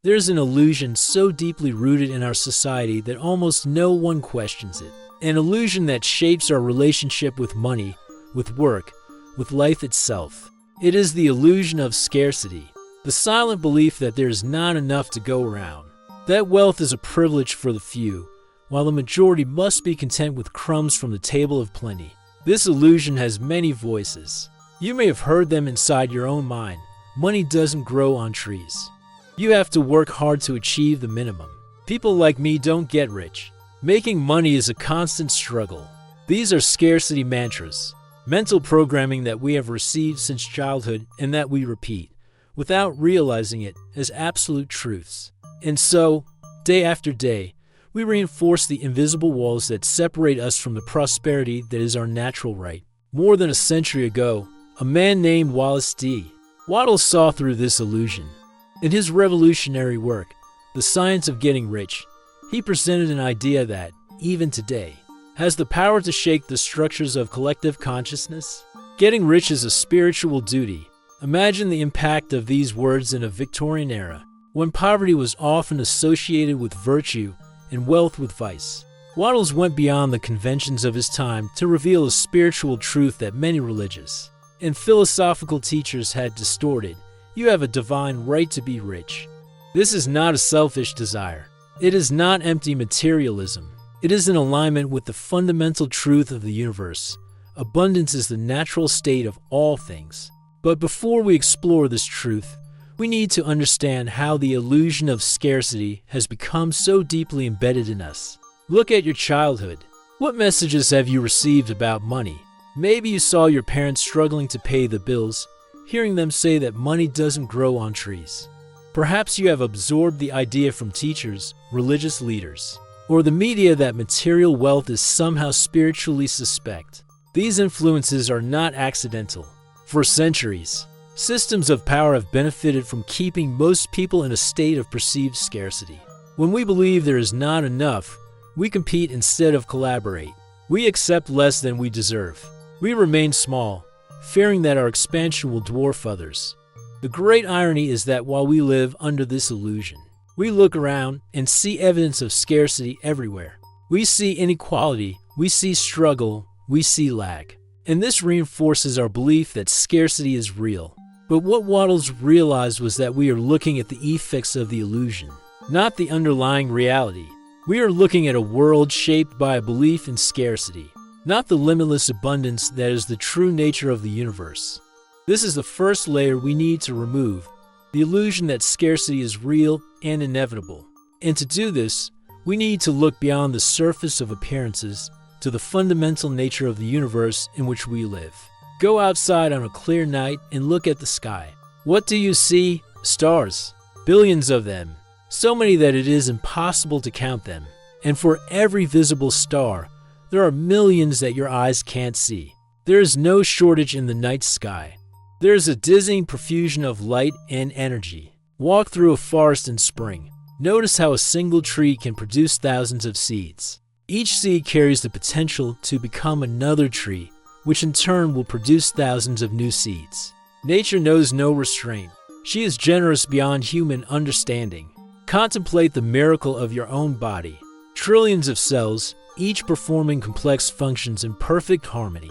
There's an illusion so deeply rooted in our society that almost no one questions it. An illusion that shapes our relationship with money, with work, with life itself. It is the illusion of scarcity, the silent belief that there is not enough to go around, that wealth is a privilege for the few, while the majority must be content with crumbs from the table of plenty. This illusion has many voices. You may have heard them inside your own mind. Money doesn't grow on trees. You have to work hard to achieve the minimum. People like me don't get rich. Making money is a constant struggle. These are scarcity mantras, mental programming that we have received since childhood and that we repeat, without realizing it, as absolute truths. And so, day after day, we reinforce the invisible walls that separate us from the prosperity that is our natural right. More than a century ago, a man named Wallace Wattles saw through this illusion. In his revolutionary work, The Science of Getting Rich, he presented an idea that, even today, has the power to shake the structures of collective consciousness. Getting rich is a spiritual duty. Imagine the impact of these words in a Victorian era, when poverty was often associated with virtue and wealth with vice. Wattles went beyond the conventions of his time to reveal a spiritual truth that many religious and philosophical teachers had distorted. You have a divine right to be rich. This is not a selfish desire. It is not empty materialism. It is in alignment with the fundamental truth of the universe. Abundance is the natural state of all things. But before we explore this truth, we need to understand how the illusion of scarcity has become so deeply embedded in us. Look at your childhood. What messages have you received about money? Maybe you saw your parents struggling to pay the bills, hearing them say that money doesn't grow on trees. Perhaps you have absorbed the idea from teachers, religious leaders, or the media that material wealth is somehow spiritually suspect. These influences are not accidental. For centuries, systems of power have benefited from keeping most people in a state of perceived scarcity. When we believe there is not enough, we compete instead of collaborate. We accept less than we deserve. We remain small, fearing that our expansion will dwarf others. The great irony is that while we live under this illusion, we look around and see evidence of scarcity everywhere. We see inequality, we see struggle, we see lack. And this reinforces our belief that scarcity is real. But what Wattles realized was that we are looking at the effects of the illusion, not the underlying reality. We are looking at a world shaped by a belief in scarcity, not the limitless abundance that is the true nature of the universe. This is the first layer we need to remove, the illusion that scarcity is real and inevitable. And to do this, we need to look beyond the surface of appearances to the fundamental nature of the universe in which we live. Go outside on a clear night and look at the sky. What do you see? Stars. Billions of them. So many that it is impossible to count them. And for every visible star, there are millions that your eyes can't see. There is no shortage in the night sky. There is a dizzying profusion of light and energy. Walk through a forest in spring. Notice how a single tree can produce thousands of seeds. Each seed carries the potential to become another tree, which in turn will produce thousands of new seeds. Nature knows no restraint. She is generous beyond human understanding. Contemplate the miracle of your own body. Trillions of cells, each performing complex functions in perfect harmony.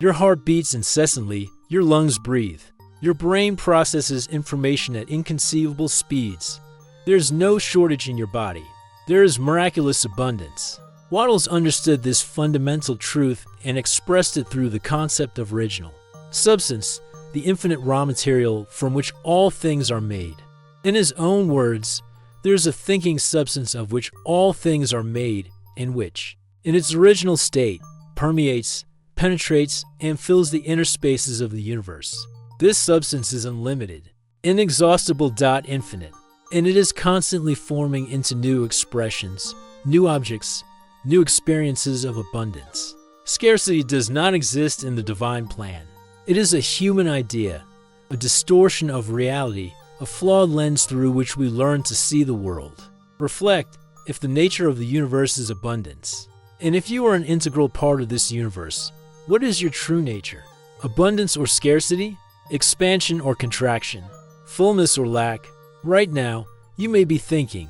Your heart beats incessantly, your lungs breathe. Your brain processes information at inconceivable speeds. There is no shortage in your body. There is miraculous abundance. Wattles understood this fundamental truth and expressed it through the concept of original substance, the infinite raw material from which all things are made. In his own words, there is a thinking substance of which all things are made and which, in its original state, permeates, penetrates, and fills the inner spaces of the universe. This substance is unlimited, inexhaustible, infinite, and it is constantly forming into new expressions, new objects, new experiences of abundance. Scarcity does not exist in the divine plan. It is a human idea, a distortion of reality, a flawed lens through which we learn to see the world. Reflect if the nature of the universe is abundance. And if you are an integral part of this universe, what is your true nature? Abundance or scarcity? Expansion or contraction? Fullness or lack? Right now, You may be thinking,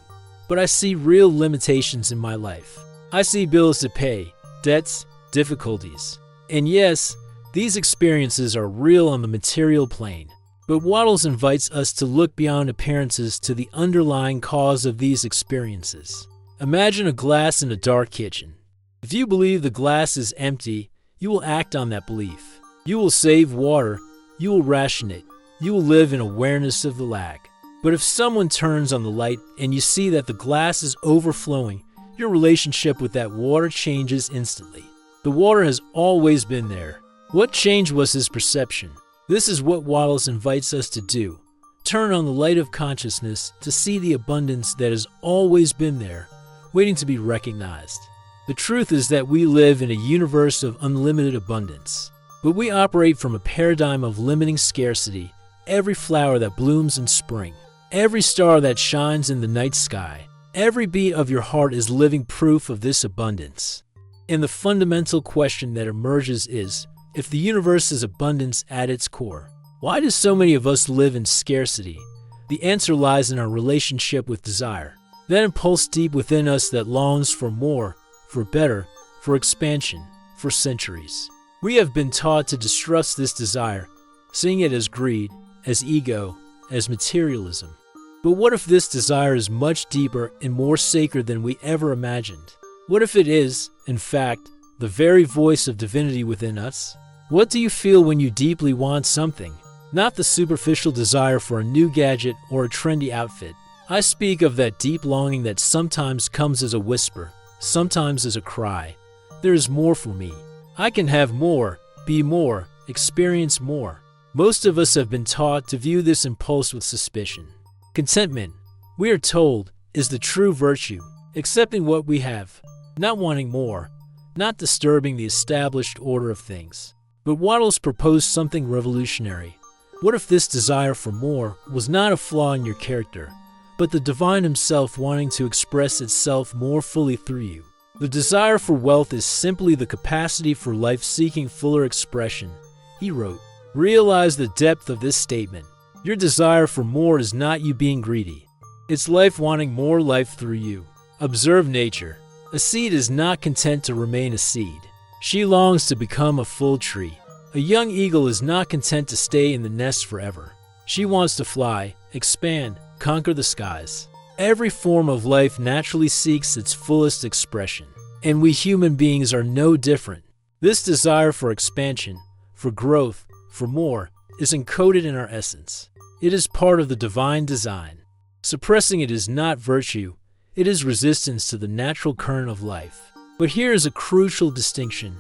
but I see real limitations in my life. I see bills to pay, debts, difficulties. And yes, these experiences are real on the material plane. But Wattles invites us to look beyond appearances to the underlying cause of these experiences. Imagine a glass in a dark kitchen. If you believe the glass is empty, you will act on that belief. You will save water, you will ration it, you will live in awareness of the lack. But if someone turns on the light and you see that the glass is overflowing, your relationship with that water changes instantly. The water has always been there. What changed was his perception. This is what Wattles invites us to do. Turn on the light of consciousness to see the abundance that has always been there, waiting to be recognized. The truth is that we live in a universe of unlimited abundance, but we operate from a paradigm of limiting scarcity. Every flower that blooms in spring, every star that shines in the night sky, every beat of your heart is living proof of this abundance. And the fundamental question that emerges is, if the universe is abundance at its core, why do so many of us live in scarcity? The answer lies in our relationship with desire, that impulse deep within us that longs for more, for better, for expansion, for centuries. We have been taught to distrust this desire, seeing it as greed, as ego, as materialism. But what if this desire is much deeper and more sacred than we ever imagined? What if it is, in fact, the very voice of divinity within us? What do you feel when you deeply want something? Not the superficial desire for a new gadget or a trendy outfit. I speak of that deep longing that sometimes comes as a whisper, sometimes as a cry. There is more for me. I can have more, be more, experience more. Most of us have been taught to view this impulse with suspicion. Contentment, we are told, is the true virtue, accepting what we have, not wanting more, not disturbing the established order of things. But Wattles proposed something revolutionary. What if this desire for more was not a flaw in your character, but the divine himself wanting to express itself more fully through you? The desire for wealth is simply the capacity for life seeking fuller expression. He wrote, realize the depth of this statement. Your desire for more is not you being greedy. It's life wanting more life through you. Observe nature. A seed is not content to remain a seed. She longs to become a full tree. A young eagle is not content to stay in the nest forever. She wants to fly, expand, conquer the skies. Every form of life naturally seeks its fullest expression, and we human beings are no different. This desire for expansion, for growth, for more, is encoded in our essence. It is part of the divine design. Suppressing it is not virtue, it is resistance to the natural current of life. But here is a crucial distinction.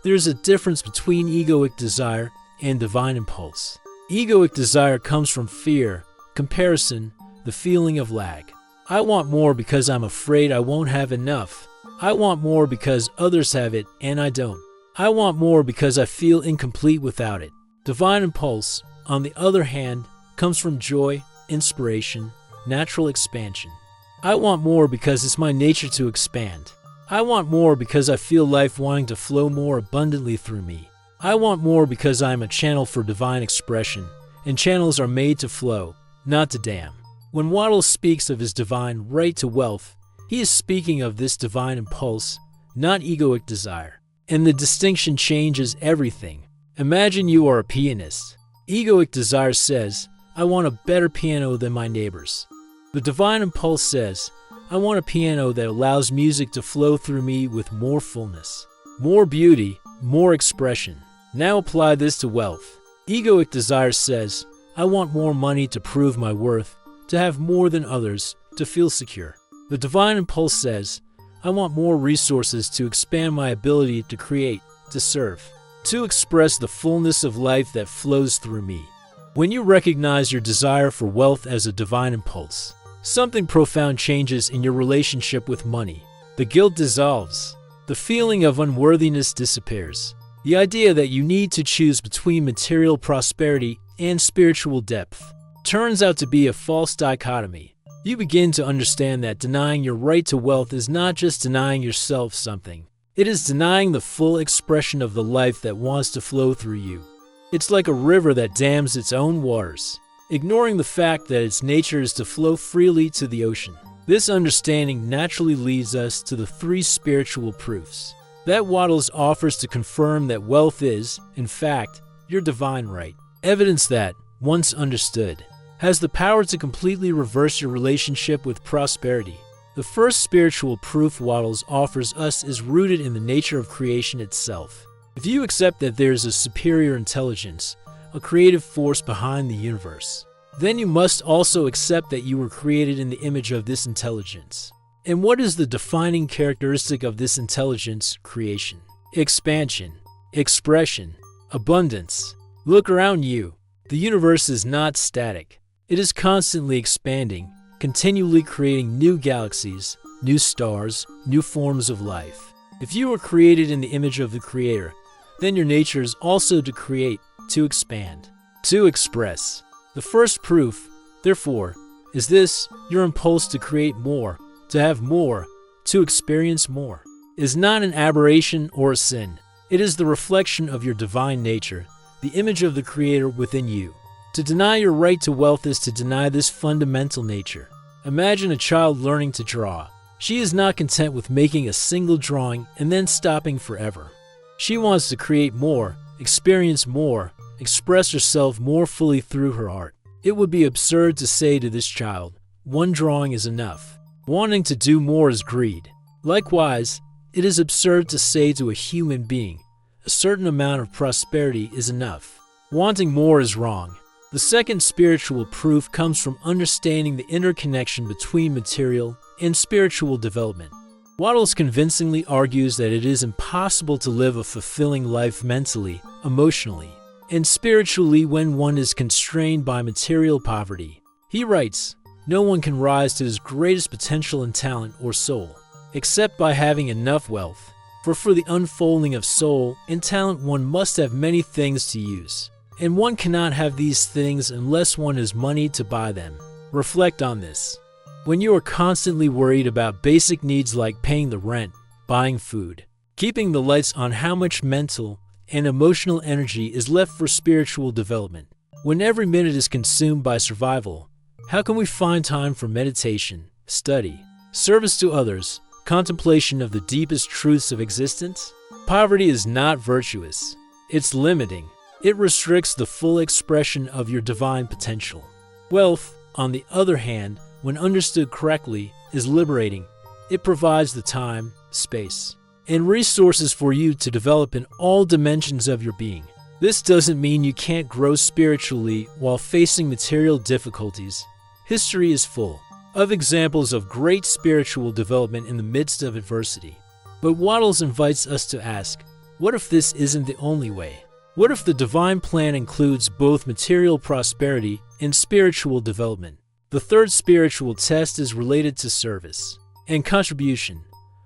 There is a difference between egoic desire and divine impulse. Egoic desire comes from fear, comparison, the feeling of lack. I want more because I'm afraid I won't have enough. I want more because others have it and I don't. I want more because I feel incomplete without it. Divine impulse, on the other hand, comes from joy, inspiration, natural expansion. I want more because it's my nature to expand. I want more because I feel life wanting to flow more abundantly through me. I want more because I am a channel for divine expression, and channels are made to flow, not to dam. When Wattles speaks of his divine right to wealth, he is speaking of this divine impulse, not egoic desire. And the distinction changes everything. Imagine you are a pianist. Egoic desire says, I want a better piano than my neighbors. The divine impulse says, I want a piano that allows music to flow through me with more fullness, more beauty, more expression. Now apply this to wealth. Egoic desire says, I want more money to prove my worth, to have more than others, to feel secure. The divine impulse says, I want more resources to expand my ability to create, to serve, to express the fullness of life that flows through me. When you recognize your desire for wealth as a divine impulse, something profound changes in your relationship with money. The guilt dissolves. The feeling of unworthiness disappears. The idea that you need to choose between material prosperity and spiritual depth turns out to be a false dichotomy. You begin to understand that denying your right to wealth is not just denying yourself something. It is denying the full expression of the life that wants to flow through you. It's like a river that dams its own waters. ignoring the fact that its nature is to flow freely to the ocean. This understanding naturally leads us to the 3 spiritual proofs that Wattles offers to confirm that wealth is, in fact, your divine right. Evidence that, once understood, has the power to completely reverse your relationship with prosperity. The first spiritual proof Wattles offers us is rooted in the nature of creation itself. If you accept that there is a superior intelligence, a creative force behind the universe, then you must also accept that you were created in the image of this intelligence. And what is the defining characteristic of this intelligence? Creation, expansion, expression, abundance. Look around you. The universe is not static. It is constantly expanding, continually creating new galaxies, new stars, new forms of life. If you were created in the image of the Creator, then your nature is also to create, to expand, to express. The first proof, therefore, is this: your impulse to create more, to have more, to experience more, is not an aberration or a sin. It is the reflection of your divine nature, the image of the Creator within you. To deny your right to wealth is to deny this fundamental nature. Imagine a child learning to draw. She is not content with making a single drawing and then stopping forever. She wants to create more, experience more, express herself more fully through her art. It would be absurd to say to this child, one drawing is enough. Wanting to do more is greed. Likewise, it is absurd to say to a human being, a certain amount of prosperity is enough. Wanting more is wrong. The second spiritual proof comes from understanding the interconnection between material and spiritual development. Wattles convincingly argues that it is impossible to live a fulfilling life mentally, emotionally, and spiritually when one is constrained by material poverty. He writes, "No one can rise to his greatest potential in talent or soul, except by having enough wealth. For the unfolding of soul and talent one must have many things to use. And one cannot have these things unless one has money to buy them." Reflect on this. When you are constantly worried about basic needs like paying the rent, buying food, keeping the lights on, how much mental and emotional energy is left for spiritual development? When every minute is consumed by survival, how can we find time for meditation, study, service to others, contemplation of the deepest truths of existence? Poverty is not virtuous. It's limiting. It restricts the full expression of your divine potential. Wealth, on the other hand, when understood correctly, is liberating. It provides the time, space, and resources for you to develop in all dimensions of your being. This doesn't mean you can't grow spiritually while facing material difficulties. History is full of examples of great spiritual development in the midst of adversity. But Wattles invites us to ask, what if this isn't the only way? What if the divine plan includes both material prosperity and spiritual development? The third spiritual test is related to service and contribution.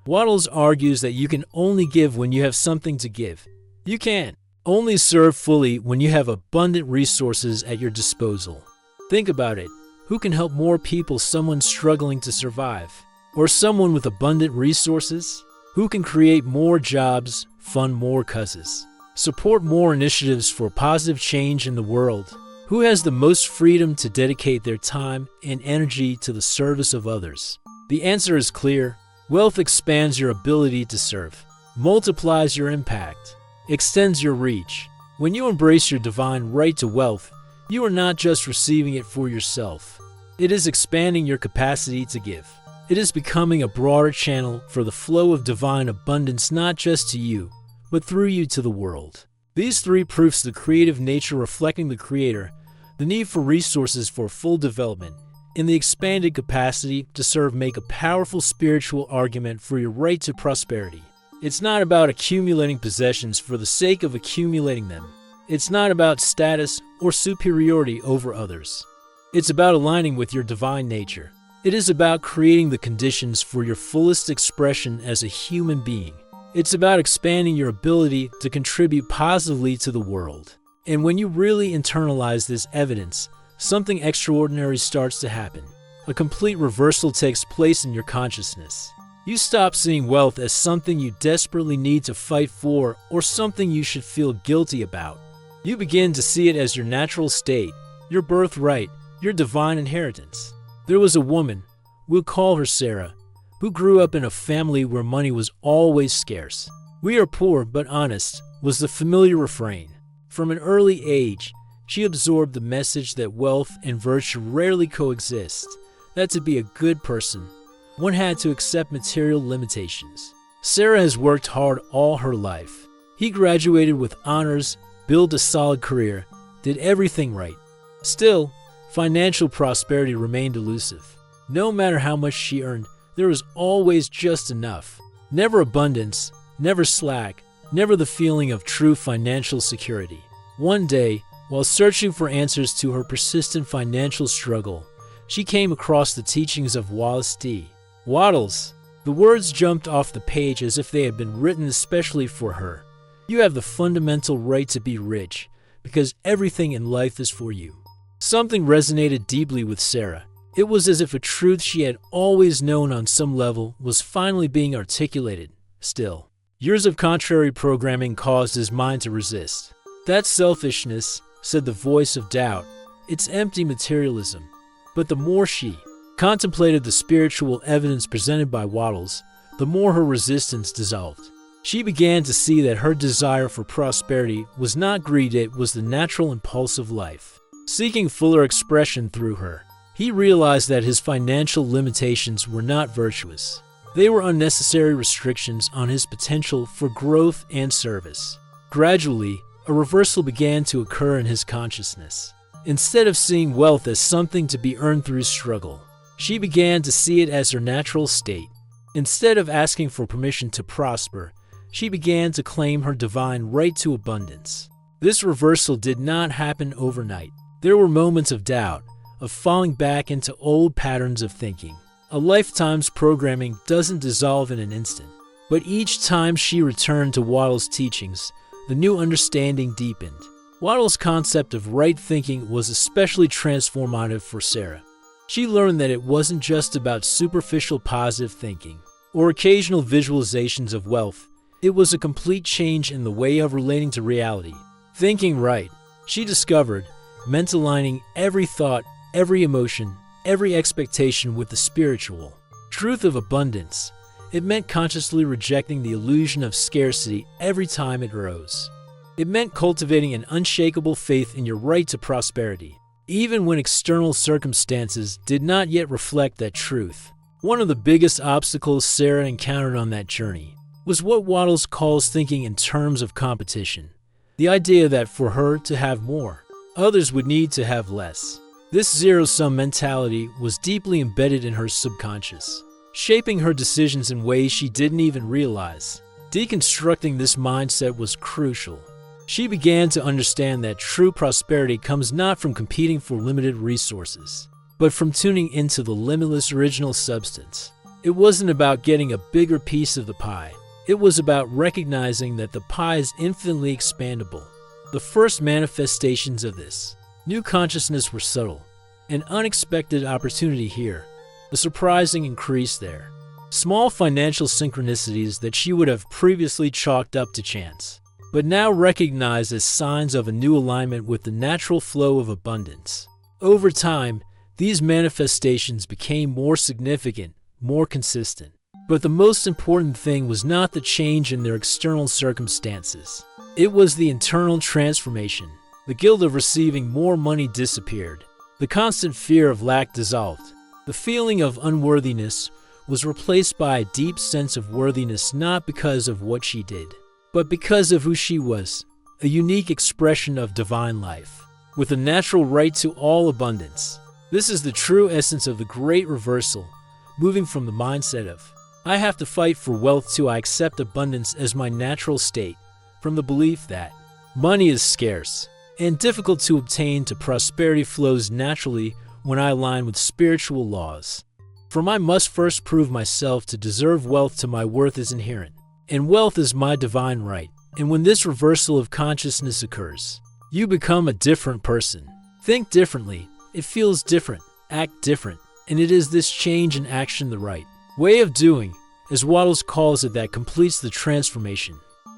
Wattles argues that you can only give when you have something to give. You can't only serve fully when you have abundant resources at your disposal. Think about it. Who can help more people? Someone struggling to survive, or someone with abundant resources? Who can create more jobs, fund more causes, support more initiatives for positive change in the world? Who has the most freedom to dedicate their time and energy to the service of others? The answer is clear. Wealth expands your ability to serve, multiplies your impact, extends your reach. When you embrace your divine right to wealth, you are not just receiving it for yourself. It is expanding your capacity to give. It is becoming a broader channel for the flow of divine abundance, not just to you, but through you to the world. These three proofs: the creative nature reflecting the Creator, the need for resources for full development, and the expanded capacity to serve, make a powerful spiritual argument for your right to prosperity. It's not about accumulating possessions for the sake of accumulating them. It's not about status or superiority over others. It's about aligning with your divine nature. It is about creating the conditions for your fullest expression as a human being. It's about expanding your ability to contribute positively to the world. And when you really internalize this evidence, something extraordinary starts to happen. A complete reversal takes place in your consciousness. You stop seeing wealth as something you desperately need to fight for or something you should feel guilty about. You begin to see it as your natural state, your birthright, your divine inheritance. There was a woman, we'll call her Sarah, who grew up in a family where money was always scarce. "We are poor but honest," was the familiar refrain. From an early age, she absorbed the message that wealth and virtue rarely coexist, that to be a good person, one had to accept material limitations. Sarah has worked hard all her life. He graduated with honors, built a solid career, did everything right. Still, financial prosperity remained elusive. No matter how much she earned, there was always just enough. Never abundance, never slack, never the feeling of true financial security. One day, while searching for answers to her persistent financial struggle, she came across the teachings of Wallace D. Wattles. The words jumped off the page as if they had been written especially for her. "You have the fundamental right to be rich, because everything in life is for you." Something resonated deeply with Sarah. It was as if a truth she had always known on some level was finally being articulated. Still, years of contrary programming caused his mind to resist. "That's selfishness," said the voice of doubt. "It's empty materialism." But the more she contemplated the spiritual evidence presented by Wattles, the more her resistance dissolved. She began to see that her desire for prosperity was not greed, it was the natural impulse of life, seeking fuller expression through her. He realized that his financial limitations were not virtuous. They were unnecessary restrictions on his potential for growth and service. Gradually, a reversal began to occur in his consciousness. Instead of seeing wealth as something to be earned through struggle, she began to see it as her natural state. Instead of asking for permission to prosper, she began to claim her divine right to abundance. This reversal did not happen overnight. There were moments of doubt, of falling back into old patterns of thinking. A lifetime's programming doesn't dissolve in an instant. But each time she returned to Wattles' teachings, the new understanding deepened. Wattles' concept of right thinking was especially transformative for Sarah. She learned that it wasn't just about superficial positive thinking or occasional visualizations of wealth. It was a complete change in the way of relating to reality. Thinking right, she discovered, meant aligning every thought, every emotion, every expectation with the spiritual truth of abundance. It meant consciously rejecting the illusion of scarcity every time it arose. It meant cultivating an unshakable faith in your right to prosperity, even when external circumstances did not yet reflect that truth. One of the biggest obstacles Sarah encountered on that journey was what Wattles calls thinking in terms of competition. The idea that for her to have more, others would need to have less. This zero-sum mentality was deeply embedded in her subconscious, shaping her decisions in ways she didn't even realize. Deconstructing this mindset was crucial. She began to understand that true prosperity comes not from competing for limited resources, but from tuning into the limitless original substance. It wasn't about getting a bigger piece of the pie. It was about recognizing that the pie is infinitely expandable. The first manifestations of this new consciousness were subtle. An unexpected opportunity here, a surprising increase there. Small financial synchronicities that she would have previously chalked up to chance, but now recognized as signs of a new alignment with the natural flow of abundance. Over time, these manifestations became more significant, more consistent. But the most important thing was not the change in their external circumstances. It was the internal transformation. The guilt of receiving more money disappeared. The constant fear of lack dissolved. The feeling of unworthiness was replaced by a deep sense of worthiness, not because of what she did, but because of who she was, a unique expression of divine life, with a natural right to all abundance. This is the true essence of the great reversal, moving from the mindset of, "I have to fight for wealth," to "I accept abundance as my natural state," from the belief that money is scarce and difficult to obtain to prosperity flows naturally when I align with spiritual laws. From "I must first prove myself to deserve wealth" to "my worth is inherent, and wealth is my divine right." And when this reversal of consciousness occurs, you become a different person. Think differently, it feels different, act different, and it is this change in action, the right way of doing, as Wattles calls it, that completes the transformation.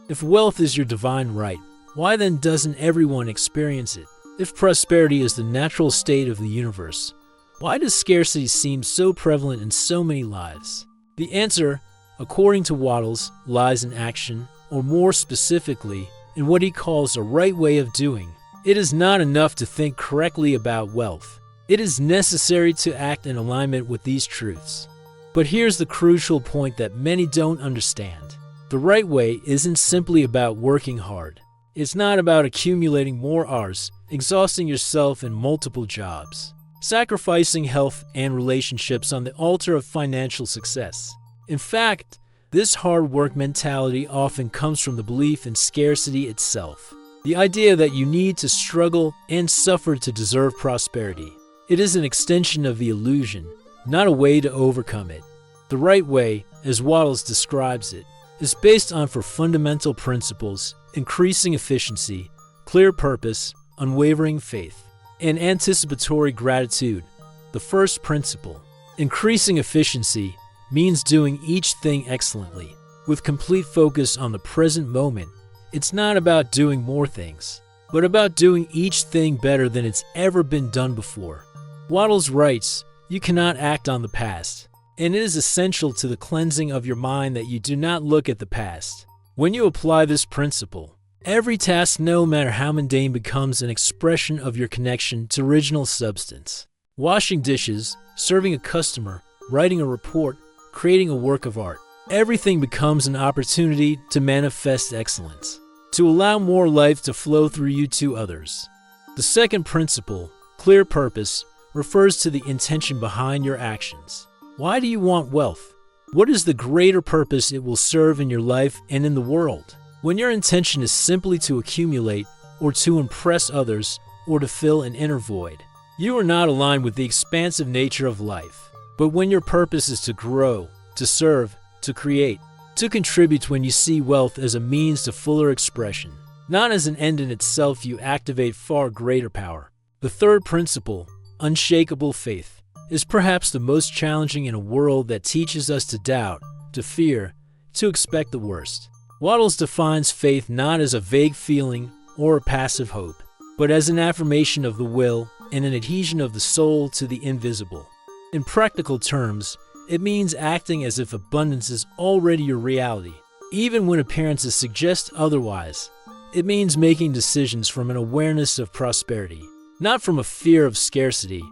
If wealth is your divine right, why then doesn't everyone experience it? If prosperity is the natural state of the universe, why does scarcity seem so prevalent in so many lives? The answer, according to Wattles, lies in action, or more specifically, in what he calls a right way of doing. It is not enough to think correctly about wealth. It is necessary to act in alignment with these truths. But here's the crucial point that many don't understand. The right way isn't simply about working hard. It's not about accumulating more hours, exhausting yourself in multiple jobs, sacrificing health and relationships on the altar of financial success. In fact, this hard work mentality often comes from the belief in scarcity itself. The idea that you need to struggle and suffer to deserve prosperity. It is an extension of the illusion, not a way to overcome it. The right way, as Wattles describes it, is based on four fundamental principles: increasing efficiency, clear purpose, unwavering faith, and anticipatory gratitude. The first principle, increasing efficiency, means doing each thing excellently, with complete focus on the present moment. It's not about doing more things, but about doing each thing better than it's ever been done before. Wattles writes, "You cannot act on the past, and it is essential to the cleansing of your mind that you do not look at the past." When you apply this principle, every task, no matter how mundane, becomes an expression of your connection to original substance. Washing dishes, serving a customer, writing a report, creating a work of art. Everything becomes an opportunity to manifest excellence, to allow more life to flow through you to others. The second principle, clear purpose, refers to the intention behind your actions. Why do you want wealth? What is the greater purpose it will serve in your life and in the world? When your intention is simply to accumulate, or to impress others, or to fill an inner void, you are not aligned with the expansive nature of life. But when your purpose is to grow, to serve, to create, to contribute, when you see wealth as a means to fuller expression, not as an end in itself, you activate far greater power. The third principle, unshakable faith, is perhaps the most challenging in a world that teaches us to doubt, to fear, to expect the worst. Wattles defines faith not as a vague feeling or a passive hope, but as an affirmation of the will and an adhesion of the soul to the invisible. In practical terms, it means acting as if abundance is already your reality, even when appearances suggest otherwise. It means making decisions from an awareness of prosperity, not from a fear of scarcity.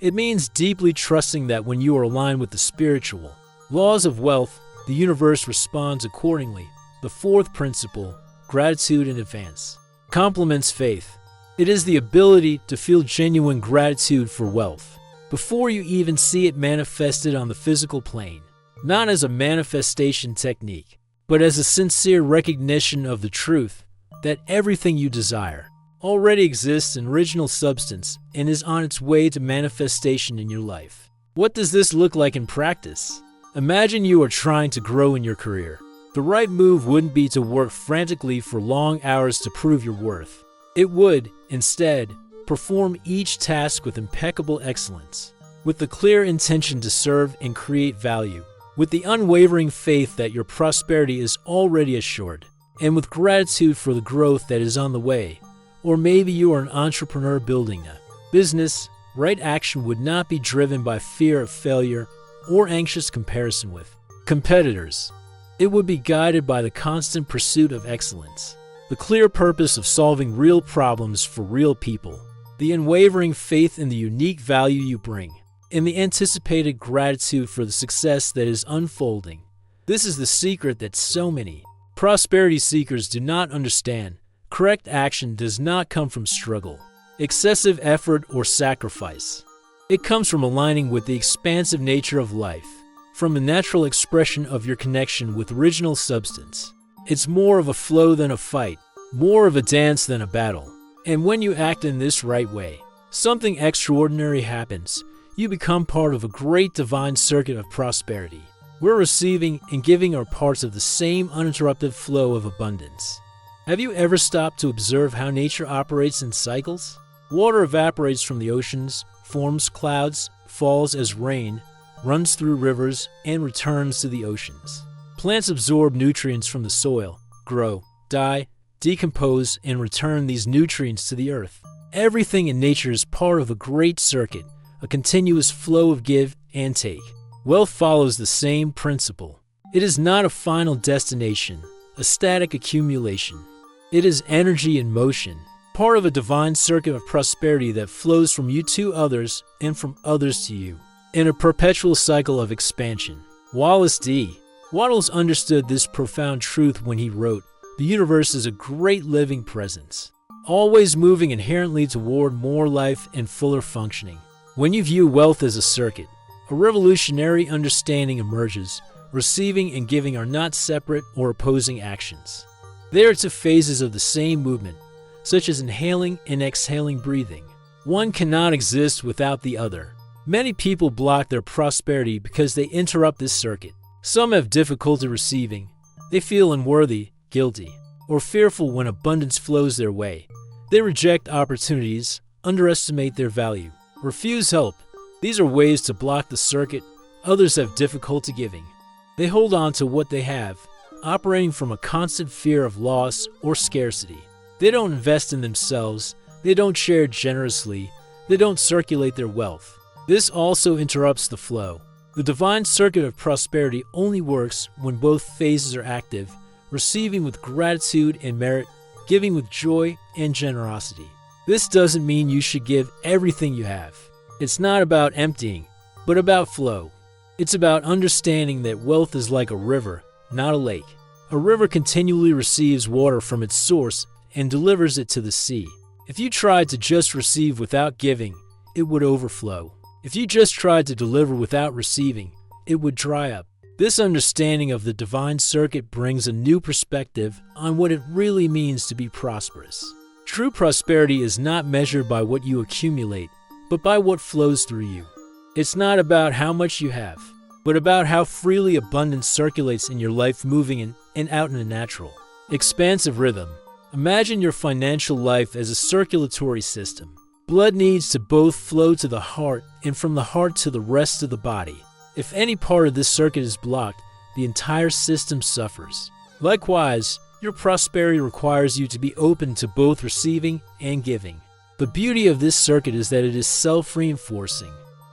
It means deeply trusting that when you are aligned with the spiritual laws of wealth, the universe responds accordingly. The fourth principle, gratitude in advance, complements faith. It is the ability to feel genuine gratitude for wealth before you even see it manifested on the physical plane, not as a manifestation technique, but as a sincere recognition of the truth that everything you desire already exists in original substance and is on its way to manifestation in your life. What does this look like in practice? Imagine you are trying to grow in your career. The right move wouldn't be to work frantically for long hours to prove your worth. It would, instead, perform each task with impeccable excellence, with the clear intention to serve and create value, with the unwavering faith that your prosperity is already assured, and with gratitude for the growth that is on the way. Or maybe you are an entrepreneur building a business. Right action would not be driven by fear of failure or anxious comparison with competitors. It would be guided by the constant pursuit of excellence, the clear purpose of solving real problems for real people, the unwavering faith in the unique value you bring, and the anticipated gratitude for the success that is unfolding. This is the secret that so many prosperity seekers do not understand. Correct action does not come from struggle, excessive effort, or sacrifice. It comes from aligning with the expansive nature of life, from the natural expression of your connection with original substance. It's more of a flow than a fight, more of a dance than a battle. And when you act in this right way, something extraordinary happens. You become part of a great divine circuit of prosperity, where receiving and giving are parts of the same uninterrupted flow of abundance. Have you ever stopped to observe how nature operates in cycles? Water evaporates from the oceans, forms clouds, falls as rain, runs through rivers, and returns to the oceans. Plants absorb nutrients from the soil, grow, die, decompose, and return these nutrients to the earth. Everything in nature is part of a great circuit, a continuous flow of give and take. Wealth follows the same principle. It is not a final destination, a static accumulation. It is energy in motion, part of a divine circuit of prosperity that flows from you to others and from others to you, in a perpetual cycle of expansion. Wattles understood this profound truth when he wrote, "The universe is a great living presence, always moving inherently toward more life and fuller functioning." When you view wealth as a circuit, a revolutionary understanding emerges. Receiving and giving are not separate or opposing actions. They are two phases of the same movement, such as inhaling and exhaling breathing. One cannot exist without the other. Many people block their prosperity because they interrupt this circuit. Some have difficulty receiving. They feel unworthy, guilty, or fearful when abundance flows their way. They reject opportunities, underestimate their value, refuse help. These are ways to block the circuit. Others have difficulty giving. They hold on to what they have, operating from a constant fear of loss or scarcity. They don't invest in themselves. They don't share generously. They don't circulate their wealth. This also interrupts the flow. The divine circuit of prosperity only works when both phases are active, receiving with gratitude and merit, giving with joy and generosity. This doesn't mean you should give everything you have. It's not about emptying, but about flow. It's about understanding that wealth is like a river, not a lake. A river continually receives water from its source and delivers it to the sea. If you tried to just receive without giving, it would overflow. If you just tried to deliver without receiving, it would dry up. This understanding of the divine circuit brings a new perspective on what it really means to be prosperous. True prosperity is not measured by what you accumulate, but by what flows through you. It's not about how much you have, but about how freely abundance circulates in your life, moving in and out in a natural, expansive rhythm. Imagine your financial life as a circulatory system. Blood needs to both flow to the heart and from the heart to the rest of the body. If any part of this circuit is blocked, the entire system suffers. Likewise, your prosperity requires you to be open to both receiving and giving. The beauty of this circuit is that it is self-reinforcing.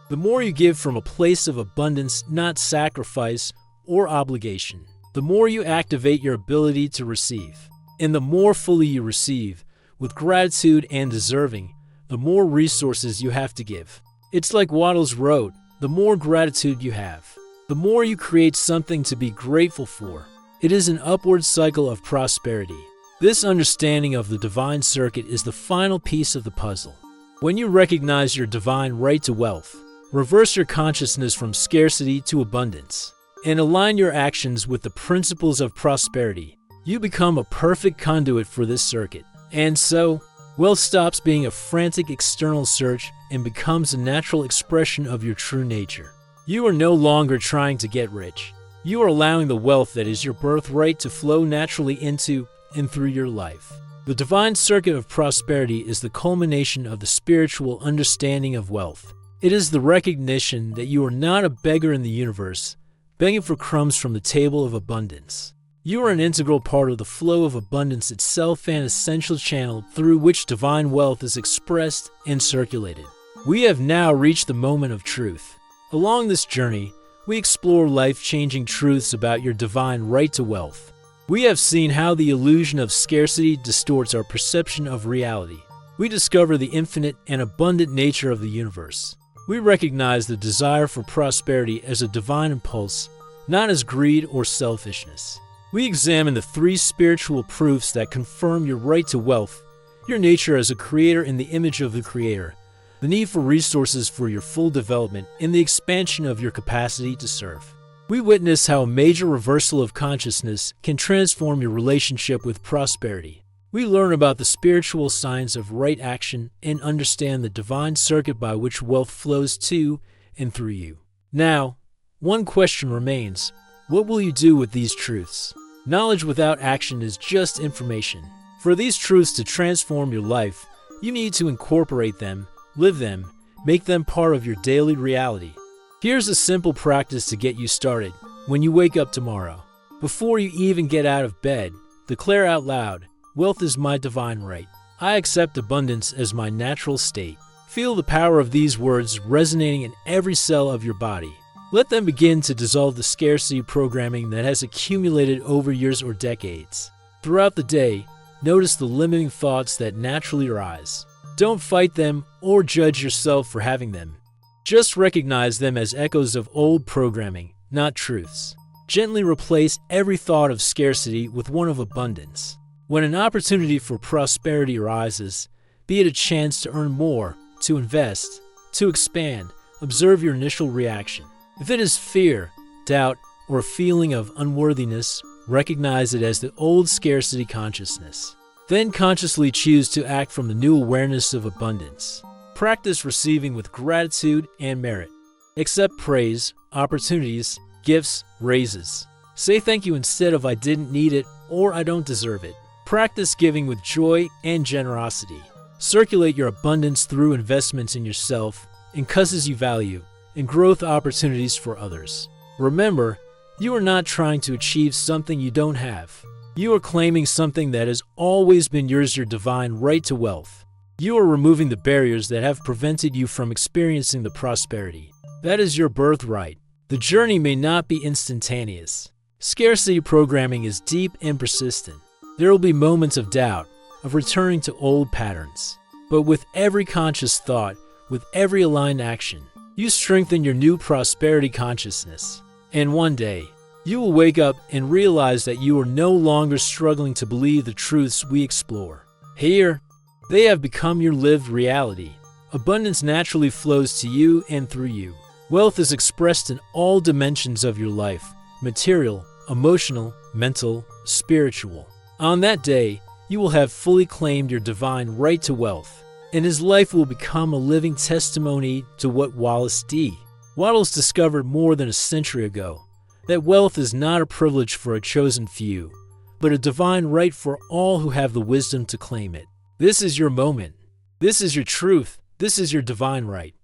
The more you give from a place of abundance, not sacrifice or obligation, the more you activate your ability to receive. And the more fully you receive, with gratitude and deserving, the more resources you have to give. It's like Wattles wrote, the more gratitude you have, the more you create something to be grateful for. It is an upward cycle of prosperity. This understanding of the divine circuit is the final piece of the puzzle. When you recognize your divine right to wealth, reverse your consciousness from scarcity to abundance, and align your actions with the principles of prosperity, you become a perfect conduit for this circuit. And so, wealth stops being a frantic external search and becomes a natural expression of your true nature. You are no longer trying to get rich. You are allowing the wealth that is your birthright to flow naturally into and through your life. The divine circuit of prosperity is the culmination of the spiritual understanding of wealth. It is the recognition that you are not a beggar in the universe, begging for crumbs from the table of abundance. You are an integral part of the flow of abundance itself, an essential channel through which divine wealth is expressed and circulated. We have now reached the moment of truth. Along this journey, we explore life-changing truths about your divine right to wealth. We have seen how the illusion of scarcity distorts our perception of reality. We discover the infinite and abundant nature of the universe. We recognize the desire for prosperity as a divine impulse, not as greed or selfishness. We examine the three spiritual proofs that confirm your right to wealth, your nature as a creator in the image of the Creator, the need for resources for your full development, and the expansion of your capacity to serve. We witness how a major reversal of consciousness can transform your relationship with prosperity. We learn about the spiritual science of right action and understand the divine circuit by which wealth flows to and through you. Now, one question remains. What will you do with these truths? Knowledge without action is just information. For these truths to transform your life, you need to incorporate them, live them, make them part of your daily reality. Here's a simple practice to get you started. When you wake up tomorrow, before you even get out of bed, declare out loud, "Wealth is my divine right. I accept abundance as my natural state. Feel the power of these words resonating in every cell of your body. Let them begin to dissolve the scarcity programming that has accumulated over years or decades. Throughout the day, notice the limiting thoughts that naturally arise. Don't fight them or judge yourself for having them. Just recognize them as echoes of old programming, not truths. Gently replace every thought of scarcity with one of abundance. When an opportunity for prosperity arises, be it a chance to earn more, to invest, to expand, observe your initial reaction. If it is fear, doubt, or a feeling of unworthiness, recognize it as the old scarcity consciousness. Then consciously choose to act from the new awareness of abundance. Practice receiving with gratitude and merit. Accept praise, opportunities, gifts, raises. Say thank you instead of I didn't need it or I don't deserve it. Practice giving with joy and generosity. Circulate your abundance through investments in yourself, in causes you value, and growth opportunities for others. Remember, you are not trying to achieve something you don't have. You are claiming something that has always been yours, your divine right to wealth. You are removing the barriers that have prevented you from experiencing the prosperity. That is your birthright. The journey may not be instantaneous. Scarcity programming is deep and persistent. There will be moments of doubt, of returning to old patterns. But with every conscious thought, with every aligned action, you strengthen your new prosperity consciousness. And one day, you will wake up and realize that you are no longer struggling to believe the truths we explore. Here, they have become your lived reality. Abundance naturally flows to you and through you. Wealth is expressed in all dimensions of your life: material, emotional, mental, spiritual. On that day, you will have fully claimed your divine right to wealth, and his life will become a living testimony to what Wallace D. Wattles discovered more than a century ago, that wealth is not a privilege for a chosen few, but a divine right for all who have the wisdom to claim it. This is your moment. This is your truth. This is your divine right.